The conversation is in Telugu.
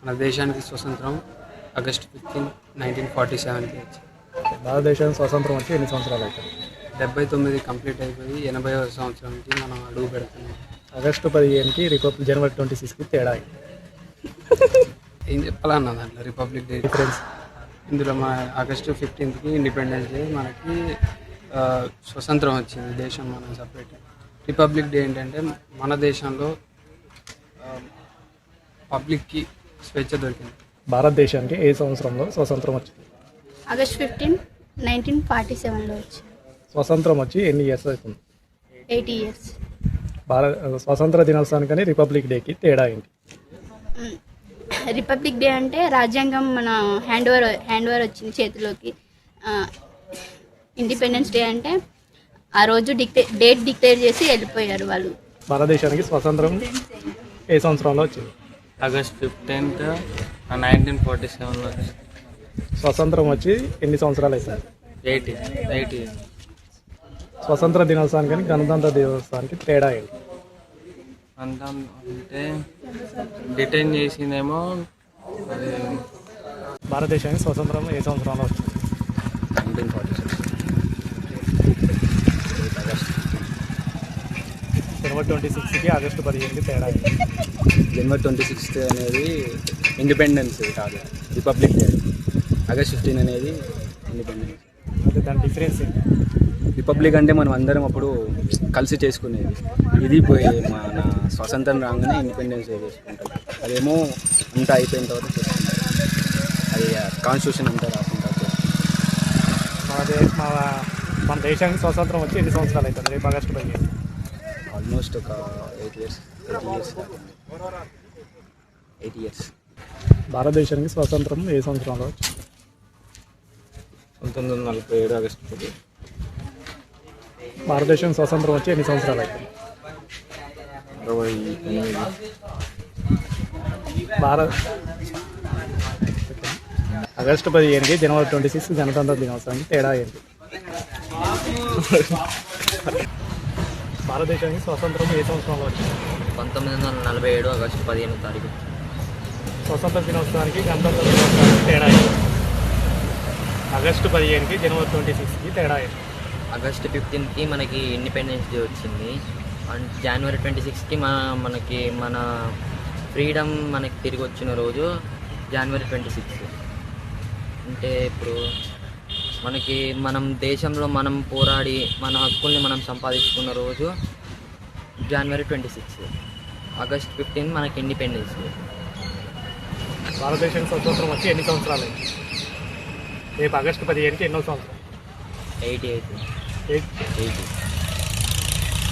మన దేశానికి స్వతంత్రం ఆగస్ట్ 15, 1947కి వచ్చింది. భారతదేశానికి స్వతంత్రం వచ్చి ఎన్ని సంవత్సరాలు అవుతుంది? 79 కంప్లీట్ అయిపోయి 80వ సంవత్సరానికి మనం అడుగు పెడుతున్నాం. ఆగస్టు 15కి రిపబ్లిక్, జనవరి 26కి తేడా ఏంటి? ఏం చెప్పాలన్న దాంట్లో రిపబ్లిక్ డే డిఫరెన్స్ ఇందులో మన ఆగస్టు 15కి ఇండిపెండెన్స్ డే మనకి స్వతంత్రం వచ్చింది. దేశం మనం సపరేట్. రిపబ్లిక్ డే ఏంటంటే మన దేశంలో పబ్లిక్కి స్వేచ్ఛ దొరికింది. భారతదేశానికి ఏ సంవత్సరంలో స్వతంత్రం వచ్చింది? ఆగస్ట్ 15, 1947లో వచ్చింది. స్వతంత్రం వచ్చి ఎన్ని ఇయర్స్ అవుతుంది? 80 years. స్వతంత్ర దినోత్సవానికని రిపబ్లిక్ డేకి తేడా ఏంటి? రిపబ్లిక్ డే అంటే రాజ్యాంగం మన హ్యాండ్ ఓవర్ వచ్చింది చేతిలోకి. ఇండిపెండెన్స్ డే అంటే ఆ రోజు డేట్ డిక్లేర్ చేసి వెళ్ళిపోయారు వాళ్ళు. భారతదేశానికి స్వతంత్రం ఏ సంవత్సరంలో వచ్చింది? ఆగస్ట్ 15th, 1947లో వచ్చింది. స్వతంత్రం వచ్చి ఎన్ని సంవత్సరాలు అవుతుంది? 80 స్వతంత్ర దినోత్సవానికని గణతంత్ర దినోత్సవానికి తేడా ఏంటి? అంతా అంటే డిటైన్ చేసిందేమో అది. భారతదేశానికి స్వతంత్రం ఏ సంవత్సరంలో వచ్చింది? 1946. జనవరి 26కి ఆగస్టు 15కి తేడా ఏంటి? జనవరి 26 అనేది ఇండిపెండెన్స్ కాదు, రిపబ్లిక్ డే. ఆగస్ట్ 15 అనేది ఇండిపెండెన్స్. అంటే దాని డిఫరెన్స్ ఏంటి? రిపబ్లిక్ అంటే మనం అందరం అప్పుడు కలిసి చేసుకునేది. ఇది పోయి మన స్వతంత్రం రాగానే ఇండిపెండెన్స్ డే చేసుకుంటాం. అదేమో అంతా అయిపోయిన తర్వాత చేసుకుంటాం. అది కాన్స్టిట్యూషన్ అంతా రాసుకుంటారు. మన దేశానికి స్వతంత్రం వచ్చి ఎన్ని సంవత్సరాలు అవుతుంది రేపు ఆగస్టు 15? ఆల్మోస్ట్ ఒక 8 years. భారతదేశానికి స్వతంత్రం ఏ సంవత్సరంలో వచ్చింది? 1947 ఆగస్టు 15. భారతదేశం స్వతంత్రం వచ్చి ఎన్ని సంవత్సరాలు అవుతుంది? 68. ఆగస్టు 15కి జనవరి 26 గణతంత్ర దినోత్సవానికి తేడా ఏంటి? భారతదేశానికి స్వతంత్రం ఏ సంవత్సరంలో వచ్చింది? 1947 ఆగస్టు 15వ తారీఖు. స్వతంత్ర దినోత్సవానికి గణతంత్ర దినోత్సవానికి తేడా ఏంటి? ఆగస్టు 15కి జనవరి 26కి తేడా ఏంటి? ఆగస్ట్ 15కి మనకి ఇండిపెండెన్స్ డే వచ్చింది. అండ్ జనవరి 26కి మనకి మన ఫ్రీడమ్ మనకి తిరిగి వచ్చిన రోజు జనవరి 26. అంటే ఇప్పుడు మనకి మనం దేశంలో మనం పోరాడి మన హక్కుల్ని మనం సంపాదించుకున్న రోజు జనవరి 26. ఆగస్ట్ 15 మనకి ఇండిపెండెన్స్ డే. భారతదేశానికి స్వతంత్రం వచ్చి ఎన్ని సంవత్సరాలు అయింది? రేపు ఆగస్టు 15కి ఎన్నో సంవత్సరం? 88. 8.